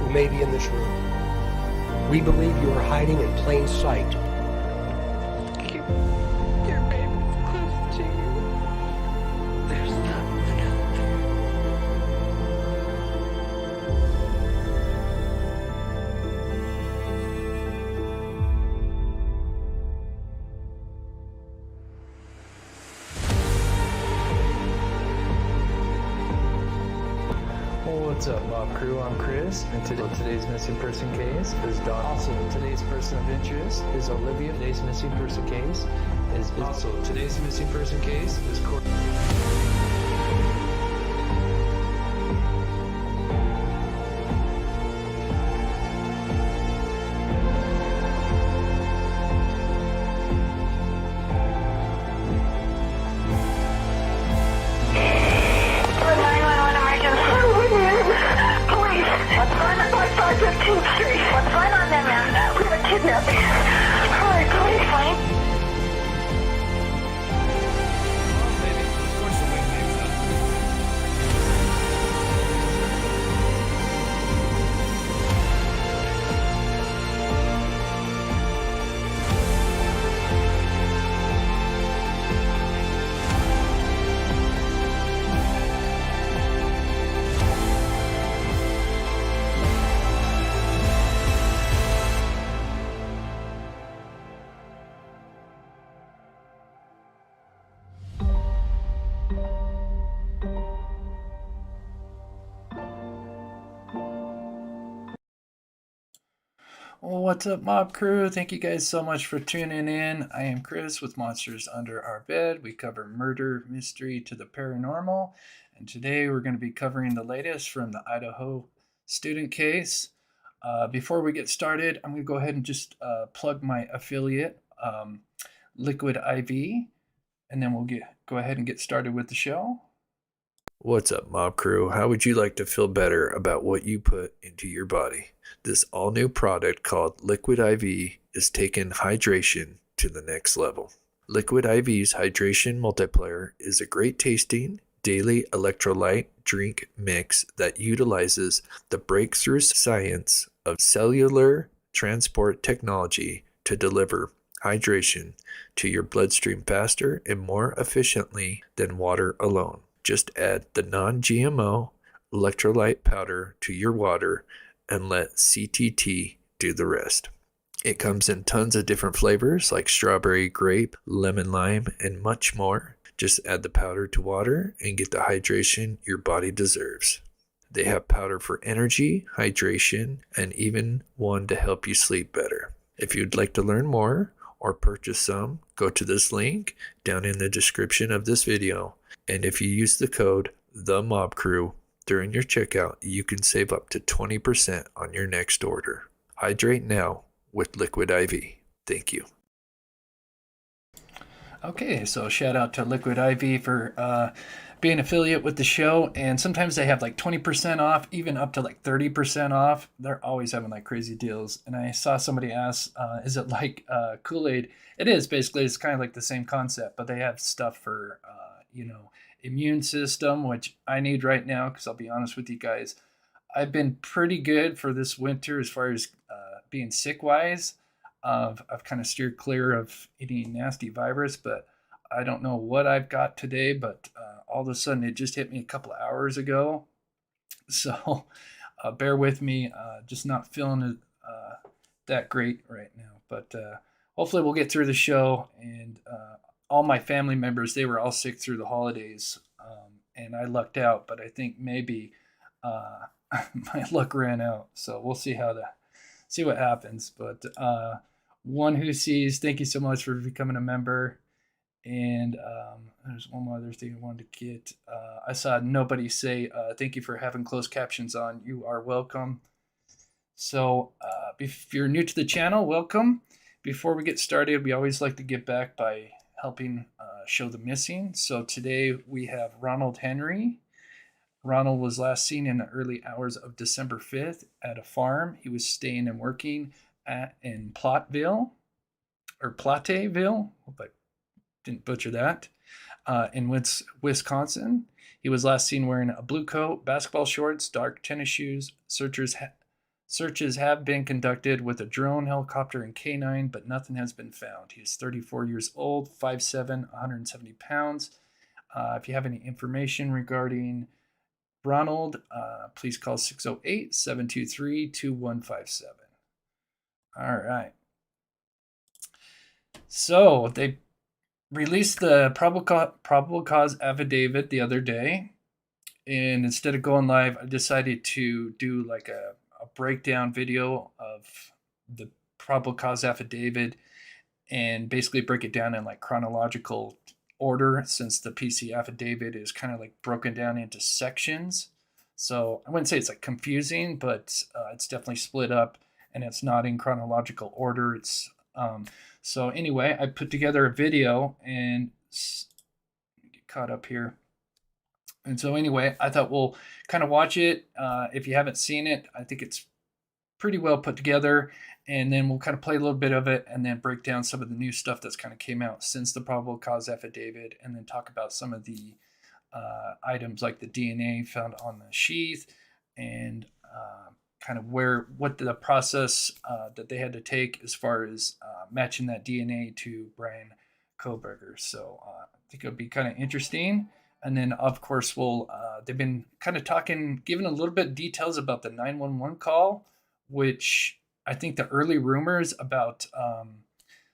who may be in this room. We believe you are hiding in plain sight. Keep your babies close to you. There's nothing out there. What's up, Mob Crew? I'm Chris, and today's missing person case is Don. Also, today's person of interest is Olivia. Today's missing person case is today's missing person case is Courtney. What's going on there, ma'am? We have a kidnapping. Hurry, please, please. What's up, Mob Crew? Thank you guys so much for tuning in. I am Chris with Monsters Under Our Bed. We cover murder, mystery to the paranormal. And today we're going to be covering the latest from the Idaho student case. Before we get started, I'm going to go ahead and just plug my affiliate, Liquid IV. And then we'll go ahead and get started with the show. What's up, Mob Crew? How would you like to feel better about what you put into your body? This all-new product called Liquid IV is taking hydration to the next level. Liquid IV's Hydration Multiplier is a great tasting daily electrolyte drink mix that utilizes the breakthrough science of cellular transport technology to deliver hydration to your bloodstream faster and more efficiently than water alone. Just add the non-GMO electrolyte powder to your water and let CTT do the rest. It comes in tons of different flavors like strawberry, grape, lemon, lime, and much more. Just add the powder to water and get the hydration your body deserves. They have powder for energy, hydration, and even one to help you sleep better. If you'd like to learn more or purchase some, go to this link down in the description of this video. And if you use the code THEMOBCREW during your checkout, you can save up to 20% on your next order. Hydrate now with Liquid IV. Thank you. Okay, so shout out to Liquid IV for being affiliate with the show. And sometimes they have like 20% off, even up to like 30% off. They're always having like crazy deals. And I saw somebody ask, is it like Kool-Aid? It is basically. It's kind of like the same concept, but they have stuff for, immune system, which I need right now because I'll be honest with you guys. I've been pretty good for this winter as far as being sick-wise. I've kind of steered clear of any nasty virus, but I don't know what I've got today, but all of a sudden it just hit me a couple of hours ago. So bear with me, just not feeling that great right now. But hopefully we'll get through the show. And all my family members, they were all sick through the holidays, and I lucked out, but I think maybe my luck ran out. So we'll see what happens. But One Who Sees, thank you so much for becoming a member. And there's one more other thing I wanted to get. I saw nobody say thank you for having closed captions on. You are welcome. So if you're new to the channel, welcome. Before we get started, we always like to give back by helping show the missing. So today we have Ronald Henry. Ronald was last seen in the early hours of December 5th at a farm. He was staying and working in Plateville. Hope I didn't butcher that. In Wisconsin. He was last seen wearing a blue coat, basketball shorts, dark tennis shoes, Searches have been conducted with a drone, helicopter, and canine, but nothing has been found. He is 34 years old, 5'7", 170 pounds. If you have any information regarding Ronald, please call 608-723-2157. All right. So they released the probable cause affidavit the other day. And instead of going live, I decided to do like a breakdown video of the probable cause affidavit and basically break it down in like chronological order, since the PC affidavit is kind of like broken down into sections. So I wouldn't say it's like confusing, but it's definitely split up and it's not in chronological order. It's so anyway, I put together a video and get caught up here. And so anyway, I thought we'll kind of watch it. If you haven't seen it, I think it's pretty well put together. And then we'll kind of play a little bit of it and then break down some of the new stuff that's kind of came out since the probable cause affidavit, and then talk about some of the items like the DNA found on the sheath and kind of what the process that they had to take as far as matching that DNA to Bryan Kohberger. So I think it'll be kind of interesting. And then, of course, they've been kind of giving a little bit of details about the 911 call, which I think the early rumors about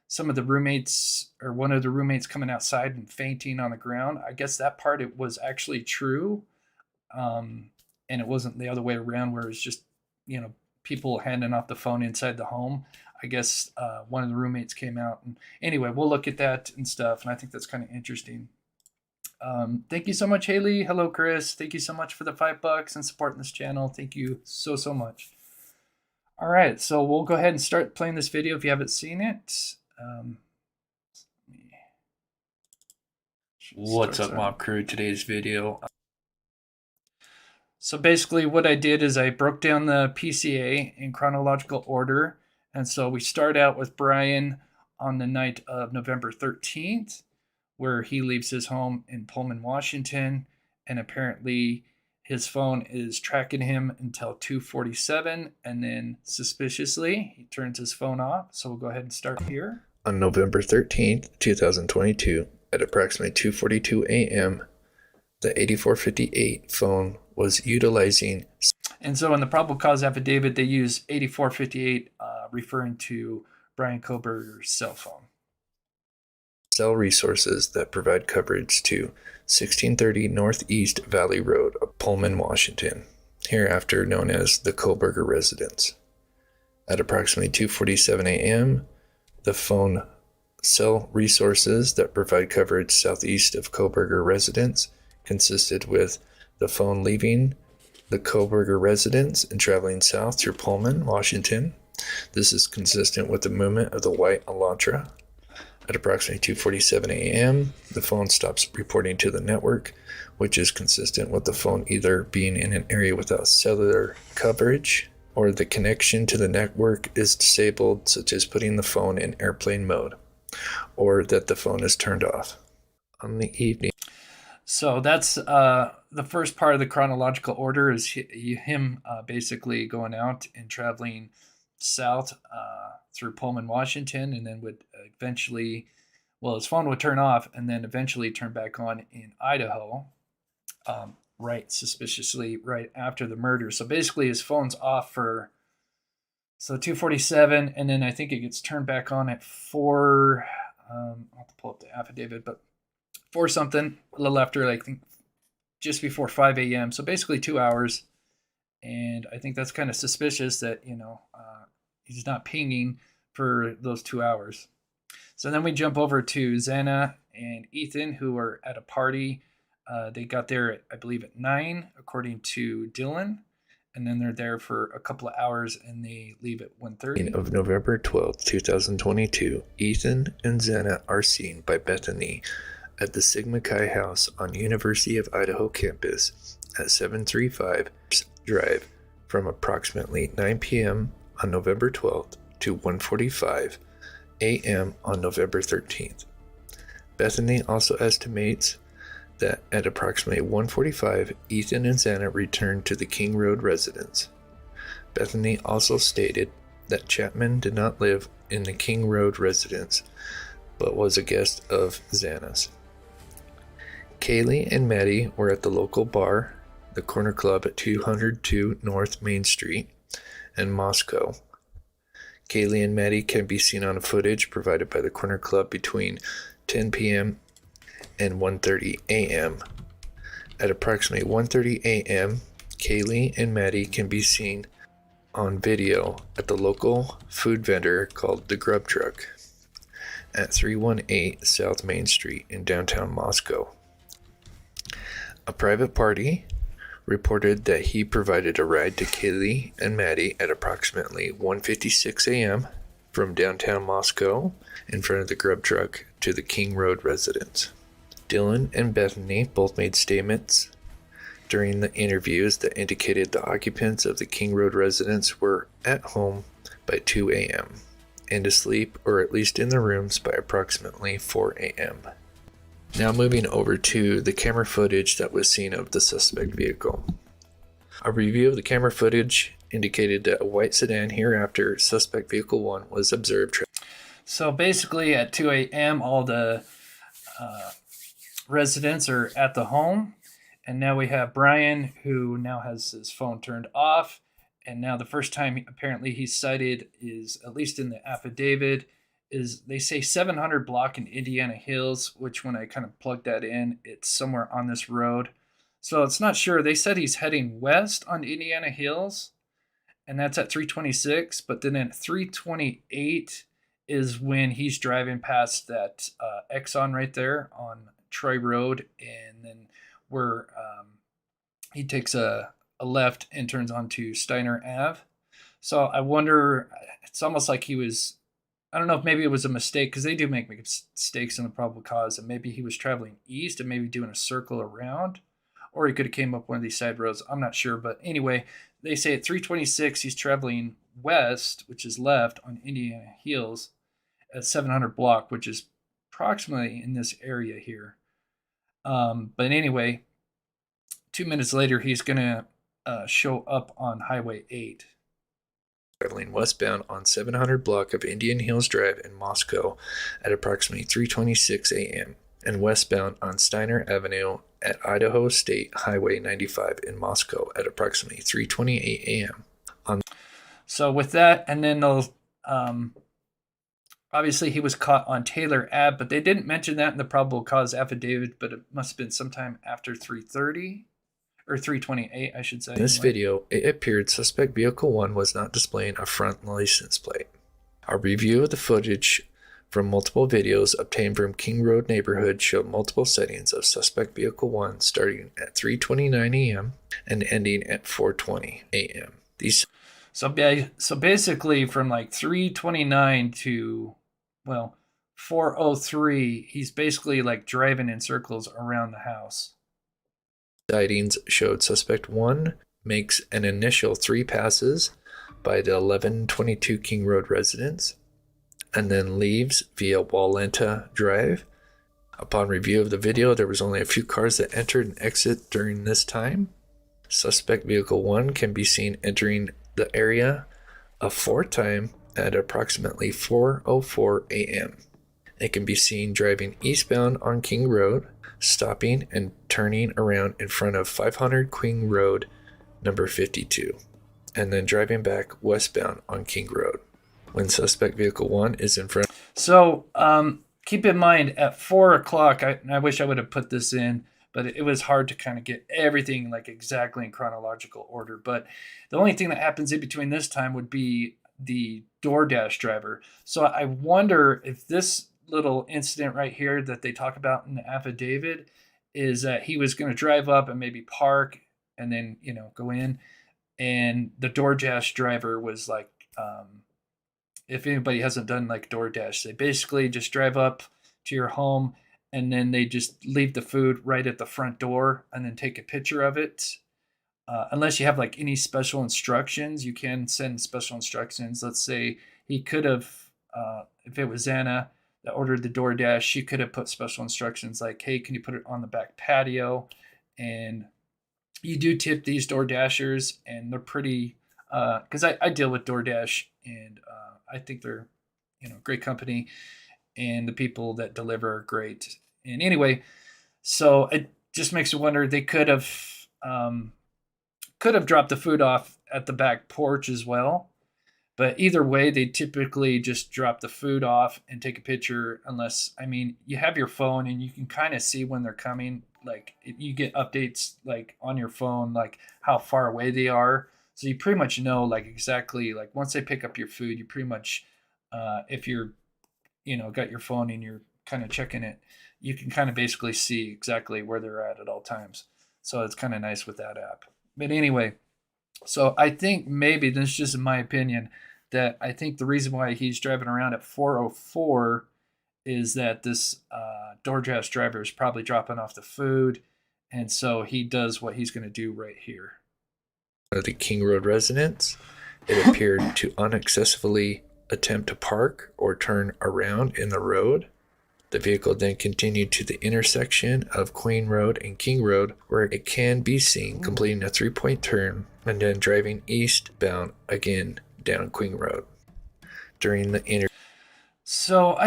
some of the roommates or one of the roommates coming outside and fainting on the ground, I guess that part, it was actually true. And it wasn't the other way around where it's just, people handing off the phone inside the home. I guess one of the roommates came out. And anyway, we'll look at that and stuff. And I think that's kind of interesting. Thank you so much, Haley. Hello, Chris. Thank you so much for the $5 and supporting this channel. Thank you so much. All right, so we'll go ahead and start playing this video if you haven't seen it. What's up, Mob Crew? Today's video. So basically what I did is I broke down the PCA in chronological order. And so we start out with Bryan on the night of November 13th, where he leaves his home in Pullman, Washington. And apparently his phone is tracking him until 2:47, and then suspiciously he turns his phone off. So we'll go ahead and start here. On November 13th, 2022, at approximately 2:42 a.m., the 8458 phone was utilizing. And so in the probable cause affidavit, they use 8458, referring to Bryan Kohberger's cell phone. Cell resources that provide coverage to 1630 Northeast Valley Road of Pullman, Washington, hereafter known as the Kohberger residence. At approximately 2:47 a.m., the phone cell resources that provide coverage southeast of Kohberger residence consisted with the phone leaving the Kohberger residence and traveling south through Pullman, Washington. This is consistent with the movement of the White Elantra. At approximately 2:47 a.m., the phone stops reporting to the network, which is consistent with the phone either being in an area without cellular coverage or the connection to the network is disabled, such as putting the phone in airplane mode, or that the phone is turned off. On the evening. So that's the first part of the chronological order is him basically going out and traveling south through Pullman, Washington, and then would eventually, his phone would turn off and then eventually turn back on in Idaho, suspiciously right after the murder. So basically his phone's off for 2:47, and then I think it gets turned back on at 4, I'll have to pull up the affidavit, but 4 something, a little after, I think just before 5 a.m. So basically 2 hours. And I think that's kind of suspicious that, he's not pinging for those 2 hours. So then we jump over to Xana and Ethan, who are at a party. They got there, I believe, at 9, according to Dylan. And then they're there for a couple of hours and they leave at 1:30. Of November 12th, 2022, Ethan and Xana are seen by Bethany at the Sigma Chi house on University of Idaho campus at 735 Drive from approximately 9 p.m. on November 12th to 1:45 a.m. on November 13th. Bethany also estimates that at approximately 1:45, Ethan and Xana returned to the King Road residence. Bethany also stated that Chapman did not live in the King Road residence, but was a guest of Xana's. Kaylee and Maddie were at the local bar, the Corner Club at 202 North Main Street in Moscow. Kaylee and Maddie can be seen on footage provided by the Corner Club between 10 p.m. and 1:30 a.m. At approximately 1:30 a.m., Kaylee and Maddie can be seen on video at the local food vendor called The Grub Truck at 318 South Main Street in downtown Moscow. A private party reported that he provided a ride to Kaylee and Maddie at approximately 1:56 a.m. from downtown Moscow in front of the Grub Truck to the King Road residence. Dylan and Bethany both made statements during the interviews that indicated the occupants of the King Road residence were at home by 2 a.m. and asleep, or at least in their rooms, by approximately 4 a.m. Now moving over to the camera footage that was seen of the suspect vehicle. A review of the camera footage indicated that a white sedan hereafter suspect vehicle 1 was observed. So basically at 2 a.m. all the residents are at the home, and now we have Bryan, who now has his phone turned off, and now the first time apparently he's cited is, at least in the affidavit, is they say 700 block in Indiana Hills, which when I kind of plugged that in, it's somewhere on this road. So it's not sure. They said he's heading west on Indiana Hills, and that's at 326, but then at 328 is when he's driving past that Exxon right there on Troy Road, and then where he takes a left and turns onto Steiner Ave. So I wonder, it's almost like he was, I don't know if maybe it was a mistake, because they do make mistakes in the probable cause, and maybe he was traveling east and maybe doing a circle around, or he could have came up one of these side roads. I'm not sure, but anyway, they say at 326 he's traveling west, which is left on Indiana Hills, at 700 block, which is approximately in this area here. But anyway, 2 minutes later, he's going to show up on Highway 8. Traveling westbound on 700 block of Indian Hills Drive in Moscow at approximately 3:26 a.m. and westbound on Steiner Avenue at Idaho State Highway 95 in Moscow at approximately 3:28 a.m. So with that, and then they'll obviously he was caught on Taylor Ave, but they didn't mention that in the probable cause affidavit, but it must have been sometime after 3:30 or 3:28, I should say. In this video, it appeared suspect vehicle 1 was not displaying a front license plate. A review of the footage from multiple videos obtained from King Road neighborhood showed multiple sightings of suspect vehicle 1 starting at 3:29 a.m. and ending at 4:20 a.m. So basically from like 3:29 to, 4:03, he's basically like driving in circles around the house. Sightings showed suspect 1 makes an initial 3 passes by the 1122 King Road residence and then leaves via Walenta Drive. Upon review of the video, there was only a few cars that entered and exit during this time. Suspect vehicle 1 can be seen entering the area a 4th time at approximately 4:04 a.m. It can be seen driving eastbound on King Road, stopping and turning around in front of 500 King Road, number 52, and then driving back westbound on King Road when suspect vehicle 1 is in front. So keep in mind at 4 o'clock, I wish I would have put this in, but it was hard to kind of get everything like exactly in chronological order. But the only thing that happens in between this time would be the Doordash driver. So I wonder if this little incident right here that they talk about in the affidavit is that he was going to drive up and maybe park and then, go in. And the Doordash driver was like, if anybody hasn't done like Doordash, they basically just drive up to your home and then they just leave the food right at the front door and then take a picture of it. Unless you have like any special instructions, you can send special instructions. Let's say he could have, if it was Anna that ordered the Doordash, she could have put special instructions like, hey, can you put it on the back patio? And you do tip these Door Dashers, and they're pretty, because I deal with DoorDash, and I think they're great company, and the people that deliver are great. And anyway, so it just makes you wonder, they um, could have dropped the food off at the back porch as well. But either way, they typically just drop the food off and take a picture. Unless, I mean, you have your phone and you can kind of see when they're coming. Like you get updates like on your phone, like how far away they are. So you pretty much know like exactly like once they pick up your food, you pretty much, if you're got your phone and you're kind of checking it, you can kind of basically see exactly where they're at all times. So it's kind of nice with that app. But anyway, so I think maybe this is just my opinion that I think the reason why he's driving around at 4:04 is that this DoorDash driver is probably dropping off the food, and so he does what he's going to do right here. Of the King Road residents, it appeared to unsuccessfully attempt to park or turn around in the road. The vehicle then continued to the intersection of Queen Road and King Road, where it can be seen completing a 3-point turn and then driving eastbound again down Queen Road. During the So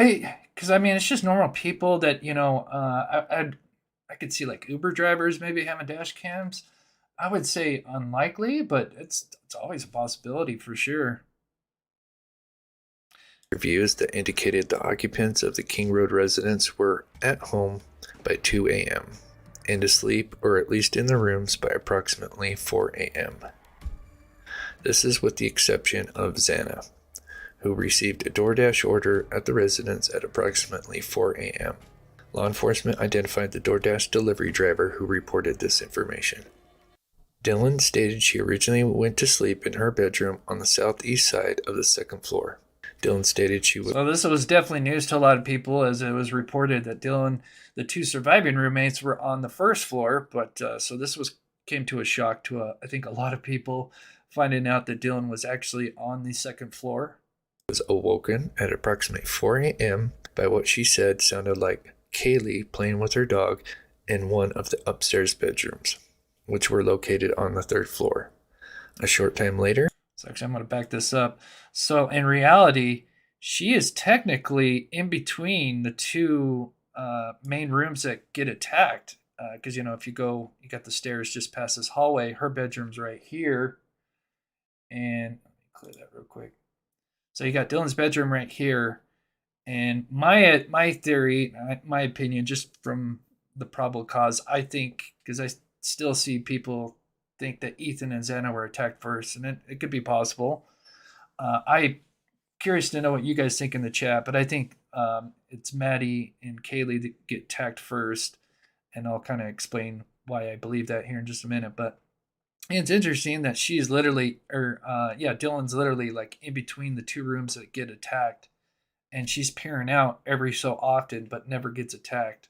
because I mean, it's just normal people that I could see like Uber drivers maybe having dash cams. I would say unlikely, but it's always a possibility for sure. Reviews that indicated the occupants of the King Road residence were at home by 2 a.m. and asleep or at least in their rooms by approximately 4 a.m. This is with the exception of Xana, who received a DoorDash order at the residence at approximately 4 a.m. Law enforcement identified the DoorDash delivery driver who reported this information. Dylan stated she originally went to sleep in her bedroom on the southeast side of the second floor. Dylan stated she would. So this was definitely news to a lot of people, as it was reported that the two surviving roommates, were on the first floor. But so this came to a shock to I think a lot of people, finding out that Dylan was actually on the second floor. Was awoken at approximately 4 a.m. by what she said sounded like Kaylee playing with her dog in one of the upstairs bedrooms, which were located on the third floor. A short time later. So actually, I'm going to back this up. So in reality, she is technically in between the two main rooms that get attacked. Because, if you got the stairs just past this hallway. Her bedroom's right here. And let me clear that real quick. So you got Dylan's bedroom right here. And my theory, my opinion, just from the probable cause, I think, because I still see people think that Ethan and Xana were attacked first, and it could be possible. I'm curious to know what you guys think in the chat, but I think it's Maddie and Kaylee that get attacked first, and I'll kind of explain why I believe that here in just a minute. But it's interesting that she's literally, Dylan's literally like in between the two rooms that get attacked, and she's peering out every so often, but never gets attacked.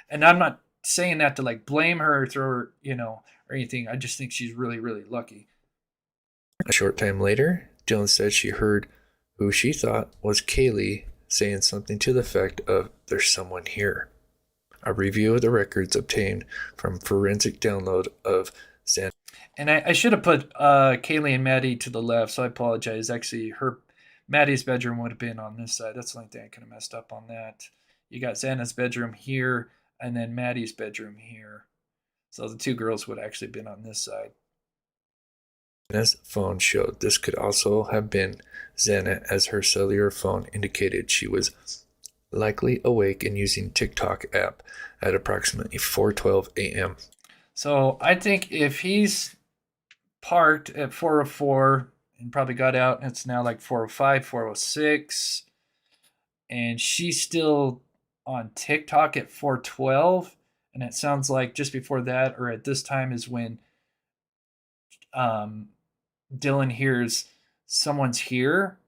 And I'm not saying that to like blame her or throw her, or anything. I just think she's really, really lucky. A short time later, Dylan said she heard who she thought was Kaylee saying something to the effect of, "There's someone here." A review of the records obtained from forensic download of Xana. And I should have put Kaylee and Maddie to the left, so I apologize. Actually, Maddie's bedroom would have been on this side. That's the only thing I could have messed up on that. You got Xana's bedroom here, and then Maddie's bedroom here. So the two girls would have actually been on this side. Xana's phone showed this could also have been Xana, as her cellular phone indicated she was likely awake and using TikTok app at approximately 4:12 a.m. So I think if he's parked at 4:04 and probably got out, and it's now like 4:05, 4:06, and she's still on TikTok at 4:12, and it sounds like just before that or at this time is when Dylan hears someone's here.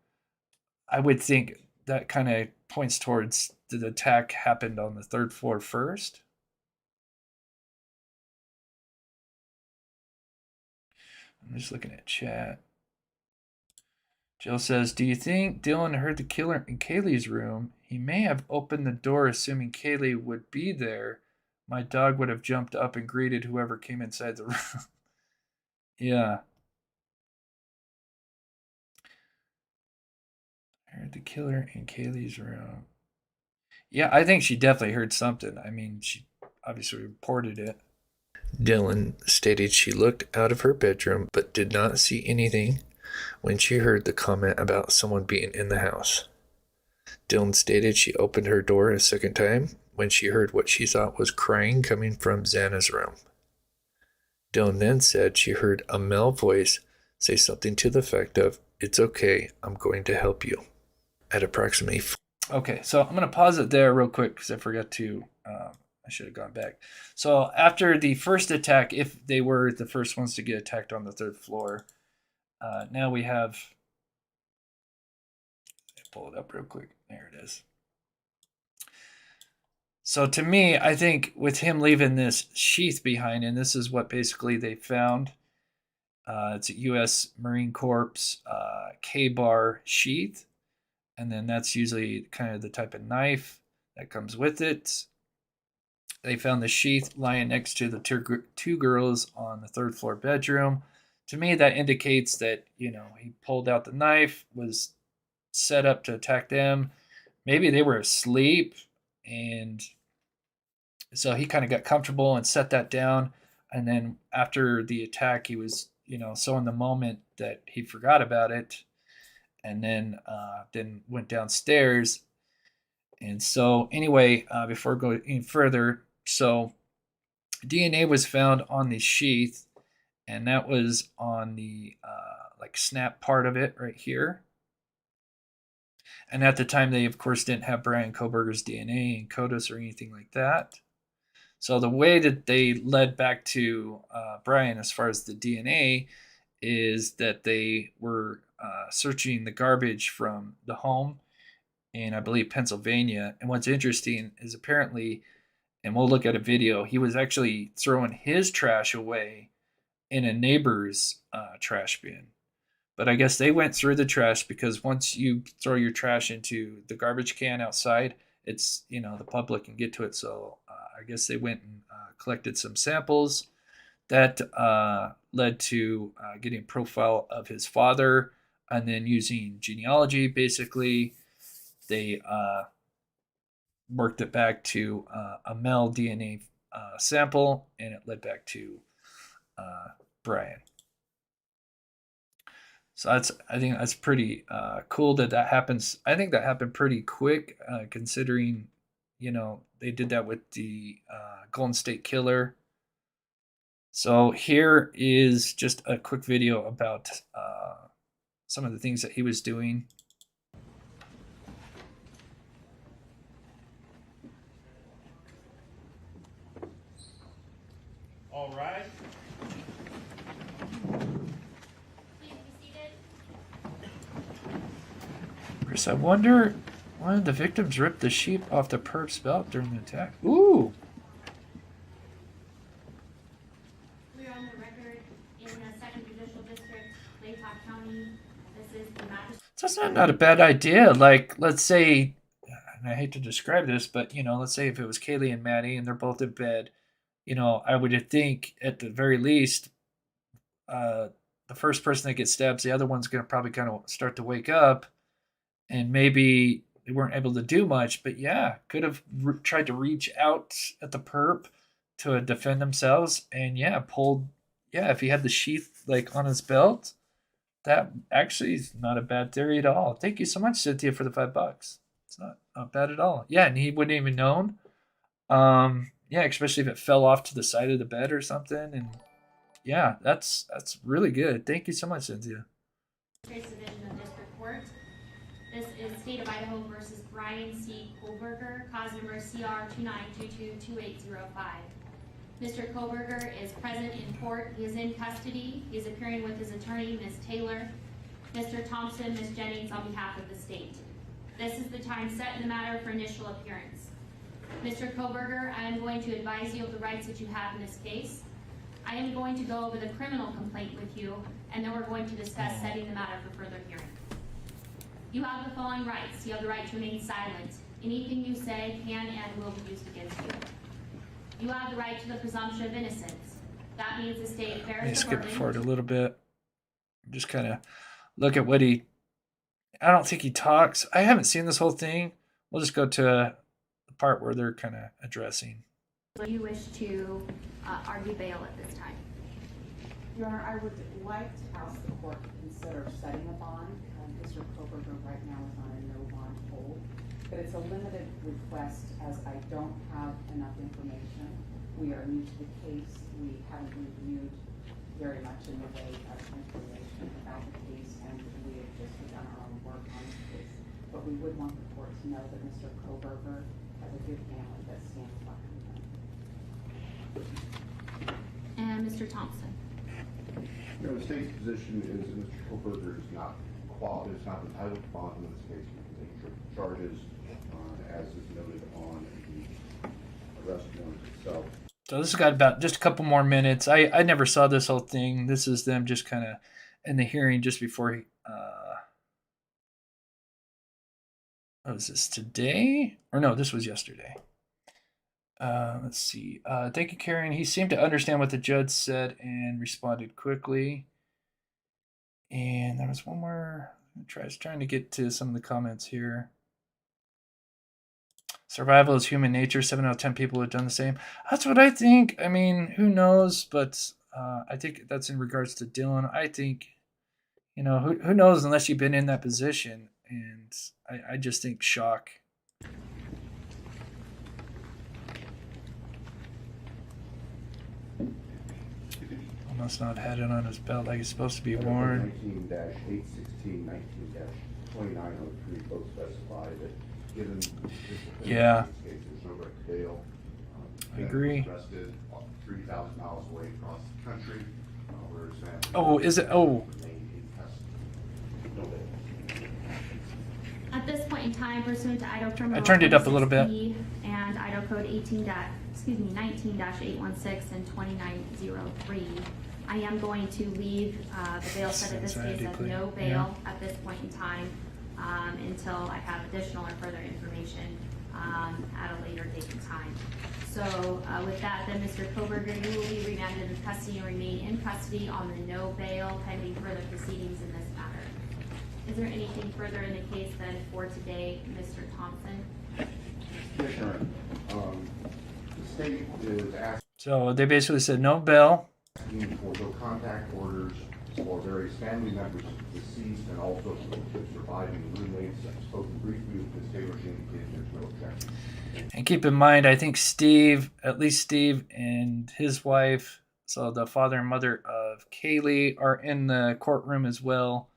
I would think that kind of points towards the attack happened on the third floor first. I'm just looking at chat. Jill says, "Do you think Dylan heard the killer in Kaylee's room? He may have opened the door assuming Kaylee would be there. My dog would have jumped up and greeted whoever came inside the room." Yeah. Heard the killer in Kaylee's room. Yeah, I think she definitely heard something. I mean, she obviously reported it. Dylan stated she looked out of her bedroom but did not see anything when she heard the comment about someone being in the house. Dylan stated she opened her door a second time when she heard what she thought was crying coming from Xana's room. Dylan then said she heard a male voice say something to the effect of, "It's okay, I'm going to help you." At approximately... Okay, so I'm going to pause it there real quick because I forgot to, I should have gone back. So after the first attack, if they were the first ones to get attacked on the third floor, now we have, pull it up real quick. There it is. So to me, I think with him leaving this sheath behind, and this is what basically they found. It's a U.S. Marine Corps K-bar sheath. And then that's usually kind of the type of knife that comes with it. They found the sheath lying next to the two girls on the third floor bedroom. To me, that indicates that, you know, he pulled out the knife, was set up to attack them. Maybe they were asleep, and so he kind of got comfortable and set that down. And then after the attack, he was, you know, so in the moment that he forgot about it. And then went downstairs. And so anyway, before going any further, so DNA was found on the sheath, and that was on the like snap part of it right here. And at the time, they of course didn't have Bryan Kohberger's DNA and CODIS or anything like that. So the way that they led back to Bryan as far as the DNA is that they were searching the garbage from the home in, I believe, Pennsylvania. And what's interesting is apparently, and we'll look at a video, he was actually throwing his trash away in a neighbor's trash bin. But I guess they went through the trash because once you throw your trash into the garbage can outside, it's, you know, the public can get to it. So I guess they went and collected some samples that led to getting a profile of his father, and then using genealogy, basically, they worked it back to a male DNA sample, and it led back to Bryan. So I think that's pretty cool that happens. I think that happened pretty quick, considering, you know, they did that with the Golden State Killer. So here is just a quick video about some of the things that he was doing. All right. Chris, I wonder why the victims ripped the sheep off the perp's belt during the attack. Ooh. We're on the record in the 2nd Judicial District, Latah County. This is the magistrate. So that's not a bad idea. Like, let's say, and I hate to describe this, but, you know, let's say if it was Kaylee and Maddie and they're both in bed, you know, I would think at the very least, the first person that gets stabbed, the other one's going to probably kind of start to wake up, and maybe they weren't able to do much, but yeah, could have tried to reach out at the perp to defend themselves, and yeah, if he had the sheath like on his belt, that actually is not a bad theory at all. Thank you so much, Cynthia, for the $5. It's not bad at all. Yeah, and he wouldn't even known. Yeah, especially if it fell off to the side of the bed or something, and yeah, that's really good. Thank you so much, Cynthia. Division of District Court. This is State of Idaho versus Bryan C. Kohberger, cause number CR 29222805. Mr. Kohberger is present in court. He is in custody. He is appearing with his attorney, Ms. Taylor, Mr. Thompson, Ms. Jennings, on behalf of the state. This is the time set in the matter for initial appearance. Mr. Kohberger, I am going to advise you of the rights that you have in this case. I am going to go over the criminal complaint with you, and then we're going to discuss setting the matter for further hearing. You have the following rights. You have the right to remain silent. Anything you say can and will be used against you. You have the right to the presumption of innocence. That means the state bears the burden. Skip forward a little bit. Just kind of look at what he I don't think he talks. I haven't seen this whole thing. We'll just go to the part where they're kind of addressing. Do you wish to argue bail at this time? Your Honor, I would like to ask the court to consider setting a bond. Mr. Kohberger right now is on a no bond hold, but it's a limited request as I don't have enough information. We are new to the case. We haven't reviewed very much in the way of information about the case, and we have just done our own work on the case. But we would want the court to know that Mr. Kohberger has a good family that stands behind him. And Mr. Thompson? You know, the state's position is that Mr. Kohberger is not entitled to bond in this case because he charges, as is noted on the arrest warrant itself. So this has got about just a couple more minutes. I never saw this whole thing. This is them just kind of in the hearing just before he. What was this, today? Or no, this was yesterday. Let's see. Thank you, Karen. He seemed to understand what the judge said and responded quickly. And there was one more. I was trying to get to some of the comments here. Survival is human nature. 7 out of 10 people have done the same. That's what I think. I mean, who knows? But I think that's in regards to Dylan. I think, you know, who knows unless you've been in that position. And I just think shock. Almost not had it on his belt like it's supposed to be worn. 19-816, 19-2903 both specify that given Yeah. this case, there's no right to bail. I agree. Arrested 3,000 miles away across the country, where his family. Oh, is it? Oh. remained in custody. No bail. At this point in time, pursuant to Idaho Criminal I turned it up a little bit. 26B and Idaho Code 19-813 and 2903, I am going to leave the bail set of this case as no bail at this point in time until I have additional or further information at a later date and time. So with that, then Mr. Kohberger, you will be remanded in custody and remain in custody on the no bail pending further proceedings in this matter. Is there anything further in the case then for today, Mr. Thompson? Yes, Your Honor. The state is asking So they basically said no bail. for no contact orders for various family members deceased and also for surviving roommates. I've spoken briefly with Ms. Taylor. She indicated there's no objection. And keep in mind, I think Steve, at least Steve and his wife, so the father and mother of Kaylee, are in the courtroom as well.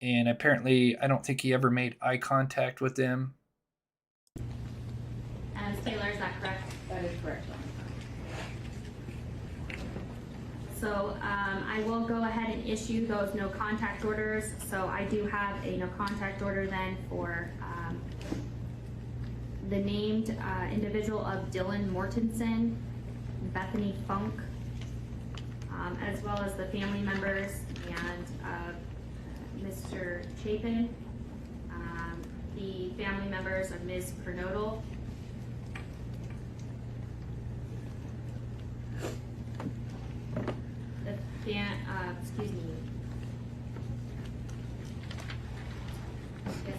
And apparently, I don't think he ever made eye contact with them. Ms. Taylor, is that correct? That is correct, Your Honor. So I will go ahead and issue those no contact orders. So I do have a no contact order then for the named individual of Dylan Mortensen, Bethany Funk, as well as the family members and Mr. Chapin, the family members of Ms. Pernodal, excuse me,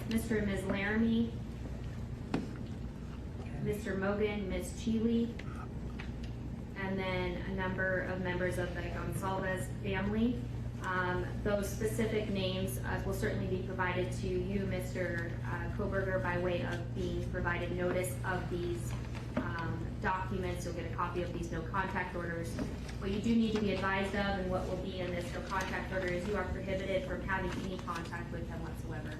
Mr. and Ms. Laramie, Mr. Mogan, Ms. Cheeley, and then a number of members of the Gonsalves family. Those specific names will certainly be provided to you, Mr. Kohberger, by way of being provided notice of these documents. You'll get a copy of these no contact orders. What you do need to be advised of and what will be in this no contact order is you are prohibited from having any contact with them whatsoever.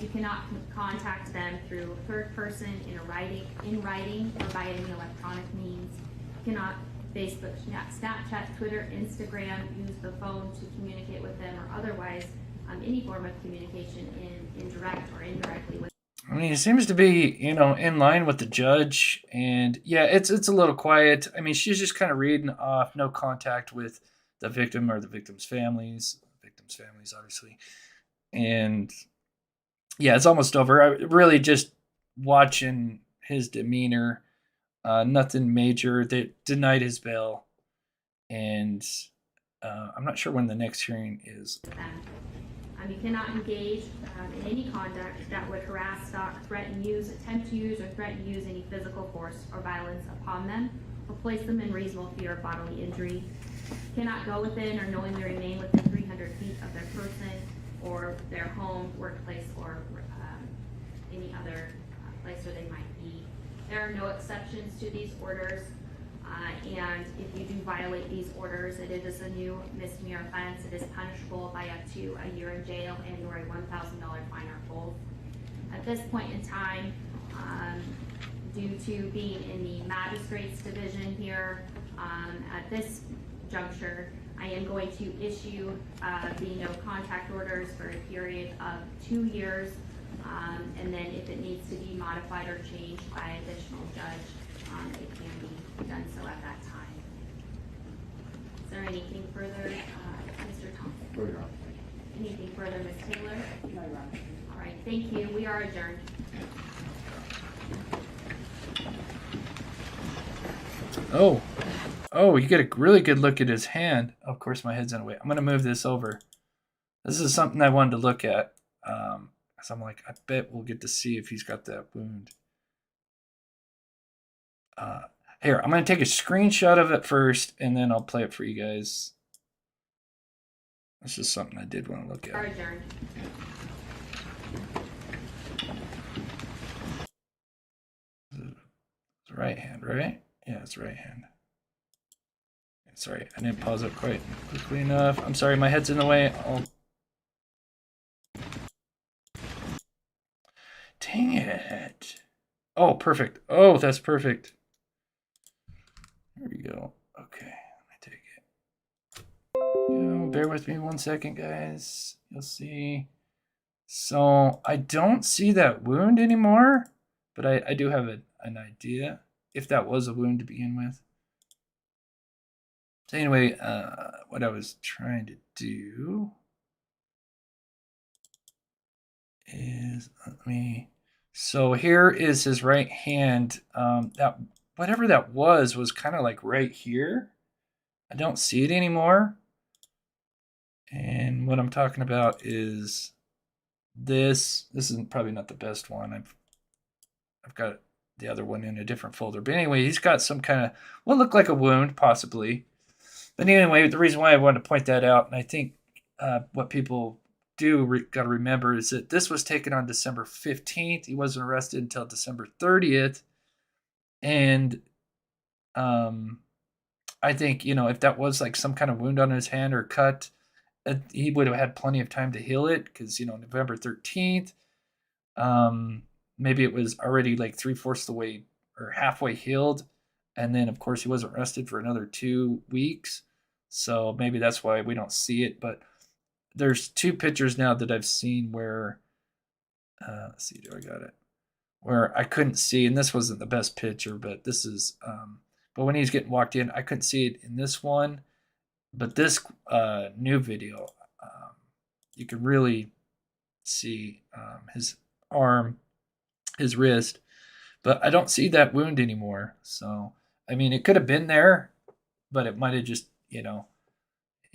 You cannot contact them through third person in writing or by any electronic means. You cannot Facebook, Snapchat, Twitter, Instagram, use the phone to communicate with them, or otherwise any form of communication in direct or indirectly with. I mean, it seems to be, you know, in line with the judge. And yeah, it's a little quiet. I mean, she's just kind of reading off no contact with the victim or the victim's families. Victim's families, obviously. And yeah, it's almost over. I really just watching his demeanor. Nothing major. They denied his bail. And I'm not sure when the next hearing is. You cannot engage in any conduct that would harass, stalk, threaten, use, attempt to use, or threaten to use any physical force or violence upon them, or place them in reasonable fear of bodily injury. Cannot go within or knowingly remain within 300 feet of their person or their home, workplace, or any other place where they might be. There are no exceptions to these orders, and if you do violate these orders, it is a new misdemeanor offense. It is punishable by up to a year in jail and or a $1,000 fine or both. At this point in time, due to being in the magistrate's division here, at this juncture, I am going to issue the no contact orders for a period of 2 years, and then if it needs to be modified or changed by an additional judge, it can be done so at that time. Is there anything further, Mr. Thompson? No, Your Honor. Anything further, Ms. Taylor? No, Your Honor. All right, thank you. We are adjourned. Oh, you get a really good look at his hand. Of course, my head's in the way. I'm going to move this over. This is something I wanted to look at. So I'm like, I bet we'll get to see if he's got that wound. Here, I'm going to take a screenshot of it first, and then I'll play it for you guys. This is something I did want to look We are at. adjourned. It's right hand, right? Yeah, it's right hand. Sorry, I didn't pause it quite quickly enough. I'm sorry, my head's in the way. Dang it. Oh, perfect. Oh, that's perfect. There we go. Okay, let me take it. Bear with me 1 second, guys. You'll see. So I don't see that wound anymore, but I do have an idea if that was a wound to begin with. So anyway, what I was trying to do is so here is his right hand. That whatever that was kind of like right here. I don't see it anymore. And what I'm talking about is this. This is probably not the best one. I've got the other one in a different folder. But anyway, he's got some kind of what looked like a wound, possibly. But anyway, the reason why I wanted to point that out, and I think what people got to remember is that this was taken on December 15th. He wasn't arrested until December 30th. And I think, if that was like some kind of wound on his hand or cut, he would have had plenty of time to heal it because, November 13th, maybe it was already like 3/4 of the way or halfway healed. And then, of course, he wasn't arrested for another 2 weeks. So maybe that's why we don't see it. But there's 2 pictures now that I've seen where, let's see, do I got it? Where I couldn't see, and this wasn't the best picture, but this is, but when he's getting walked in, I couldn't see it in this one. But this new video, you can really see his arm, his wrist. But I don't see that wound anymore. So, it could have been there, but it might have just, he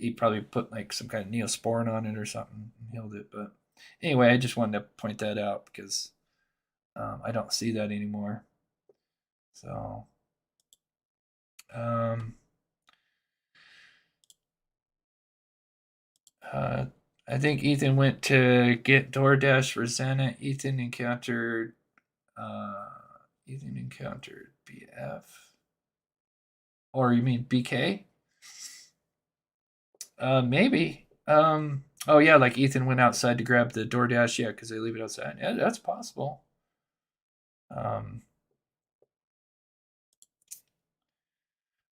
probably put like some kind of Neosporin on it or something and healed it. But anyway, I just wanted to point that out because I don't see that anymore. So, I think Ethan went to get Doordash for Xana. Ethan encountered BF. Or you mean BK? Maybe. Oh yeah, like Ethan went outside to grab the Doordash, yeah, because they leave it outside. Yeah, that's possible.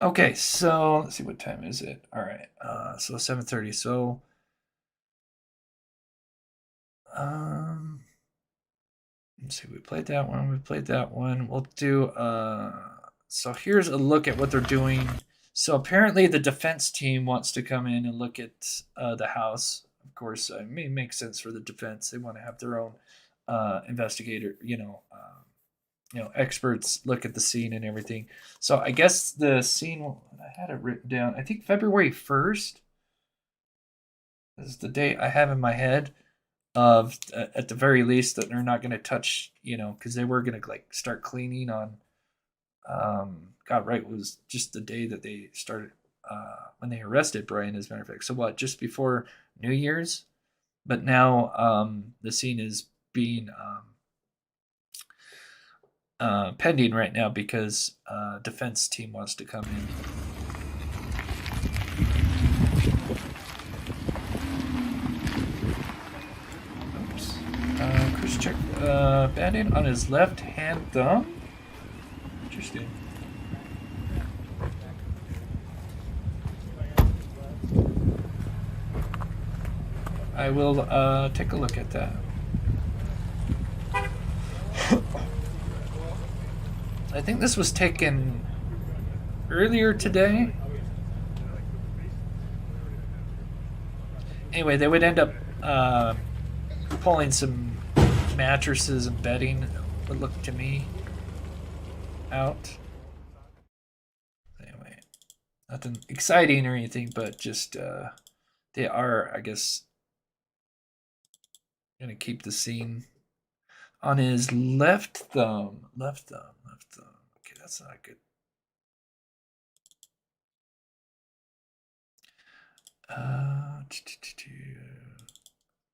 Okay, so let's see, what time is it? All right, so 7:30. So let's see, we played that one. We'll do so here's a look at what they're doing. So apparently the defense team wants to come in and look at the house. Of course, it makes sense for the defense. They want to have their own investigator, experts look at the scene and everything. So I guess the scene, I had it written down, I think February 1st is the date I have in my head. of at the very least that they're not going to touch, because they were going to like start cleaning on. God, right, was just the day that they started when they arrested Bryan, as a matter of fact. So what? Just before New Year's, but now the scene is being pending right now because defense team wants to come in. Oops. Chris checked banding on his left hand thumb. Interesting. I will take a look at that. I think this was taken earlier today. Anyway, they would end up pulling some mattresses and bedding, would look to me, out. Anyway, nothing exciting or anything, but just they are, I guess, gonna keep the scene on his left thumb. Left thumb. Okay, that's not good.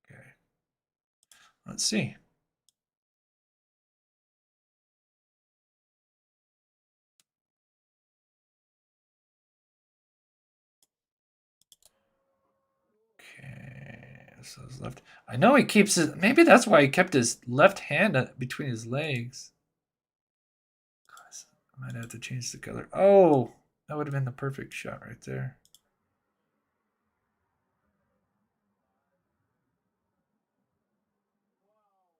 Okay. Let's see. Okay, so his left. I know he keeps his. Maybe that's why he kept his left hand between his legs. I might have to change the color. Oh, that would have been the perfect shot right there.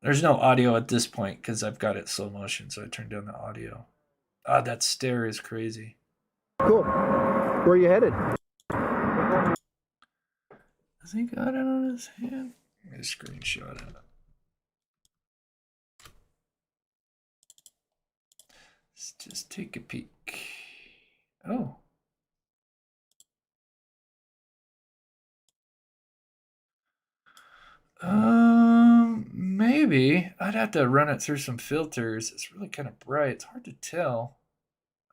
There's no audio at this point because I've got it slow motion, so I turned down the audio. Ah, that stare is crazy. Cool. Where are you headed? Has he got it on his hand? I'm gonna screenshot it. Let's just take a peek. Oh. Maybe. I'd have to run it through some filters. It's really kind of bright. It's hard to tell.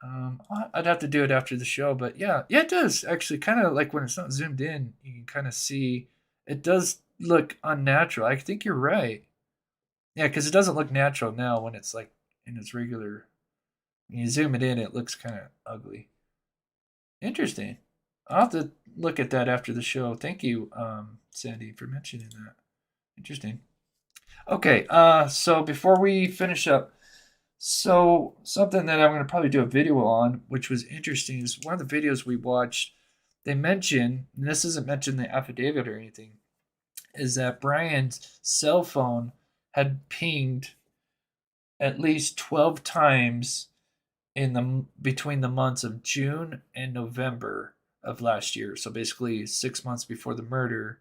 I'd have to do it after the show, but yeah, it does actually kind of like when it's not zoomed in, you can kind of see it does look unnatural. I think you're right. Yeah, because it doesn't look natural now when it's like in its regular. When you zoom it in, it looks kind of ugly. Interesting. I'll have to look at that after the show. Thank you, Sandy, for mentioning that. Interesting. Okay, so before we finish up, so something that I'm going to probably do a video on, which was interesting, is one of the videos we watched. They mention, and this isn't mentioned in the affidavit or anything, is that Bryan's cell phone had pinged at least 12 times between the months of June and November of last year. So basically 6 months before the murder.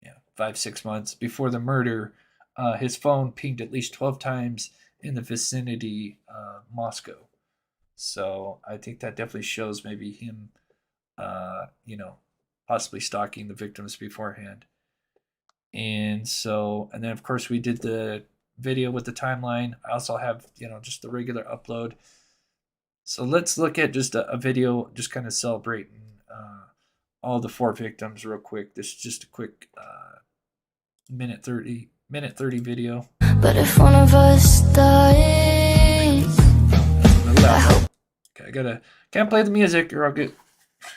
Yeah, 5-6 months before the murder, his phone pinged at least 12 times in the vicinity of Moscow. So I think that definitely shows maybe him, possibly stalking the victims beforehand. And then of course we did the video with the timeline. I also have, just the regular upload. So let's look at just a video, just kind of celebrating all the 4 victims real quick. This is just a quick minute 30 video. But if one of us dies, Okay, can't play the music or I'll get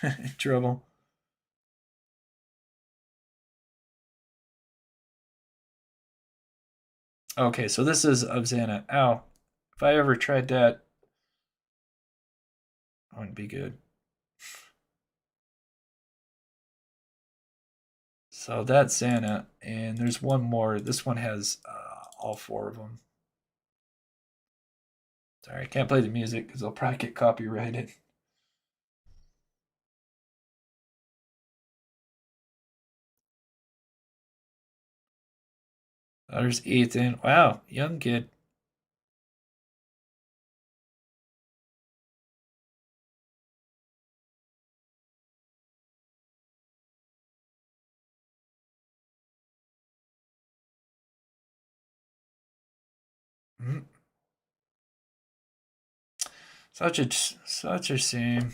in trouble. Okay, so this is of Xana. Ow. If I ever tried that, it wouldn't be good. So that's Xana, and there's one more. This one has all 4 of them. Sorry, I can't play the music because I'll probably get copyrighted. There's Ethan. Wow, young kid. Mhm. Such a shame.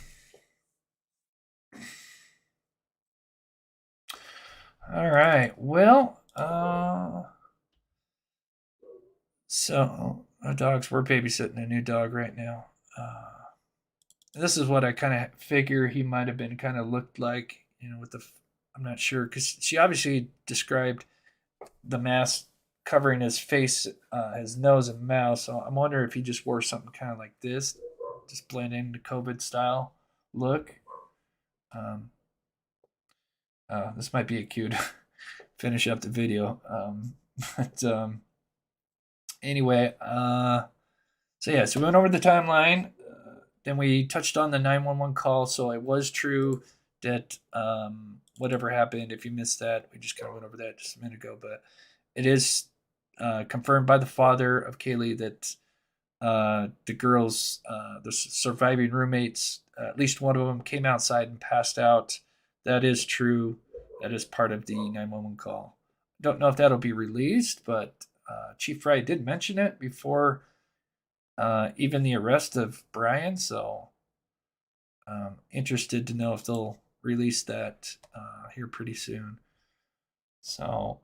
All right. Well, so our dogs, we're babysitting a new dog right now. This is what I kind of figure he might have been kind of looked like, with I'm not sure because she obviously described the mask covering his face, his nose and mouth. So I'm wondering if he just wore something kind of like this, just blend into COVID style look. Um, this might be a cue to finish up the video. But anyway, so we went over the timeline. Then we touched on the 911 call. So it was true that whatever happened, if you missed that, we just kind of went over that just a minute ago. But it is confirmed by the father of Kaylee that the girls, the surviving roommates, at least one of them came outside and passed out. That is true. That is part of the 911 call. Don't know if that'll be released, but Chief Fry did mention it before even the arrest of Bryan. So interested to know if they'll release that here pretty soon. So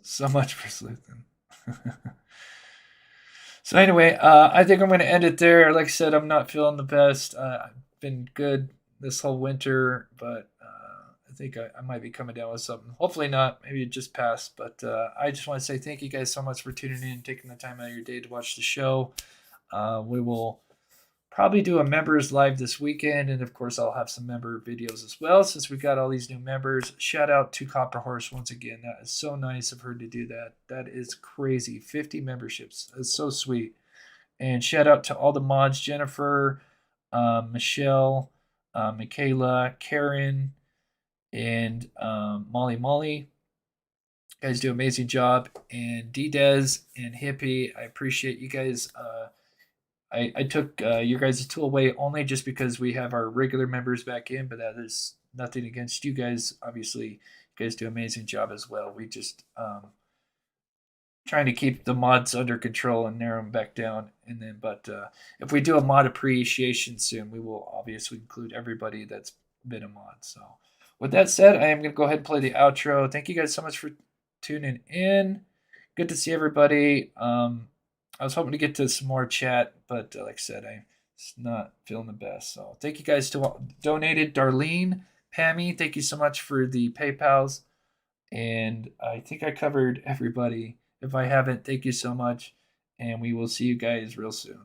so much for sleuthing. So anyway, I think I'm going to end it there. Like I said, I'm not feeling the best. I've been good this whole winter, but I think I might be coming down with something. Hopefully not. Maybe it just passed. But I just want to say thank you guys so much for tuning in, taking the time out of your day to watch the show. We will probably do a members live this weekend, and of course I'll have some member videos as well since we got all these new members. Shout out to Copper Horse once again. That is so nice of her to do that. That is crazy. 50 memberships. That's so sweet. And shout out to all the mods: Jennifer, Michelle, Michaela, Karen, and Molly. You guys do an amazing job. And D-Dez and Hippie, I appreciate you guys. I took your guys' tool away only just because we have our regular members back in, but that is nothing against you guys. Obviously, you guys do an amazing job as well. We just trying to keep the mods under control and narrow them back down. And then, but if we do a mod appreciation soon, we will obviously include everybody that's been a mod. So with that said, I am going to go ahead and play the outro. Thank you guys so much for tuning in. Good to see everybody. I was hoping to get to some more chat, but like I said, I'm just not feeling the best. So thank you guys to donated. Darlene, Pammy, thank you so much for the PayPals. And I think I covered everybody. If I haven't, thank you so much. And we will see you guys real soon.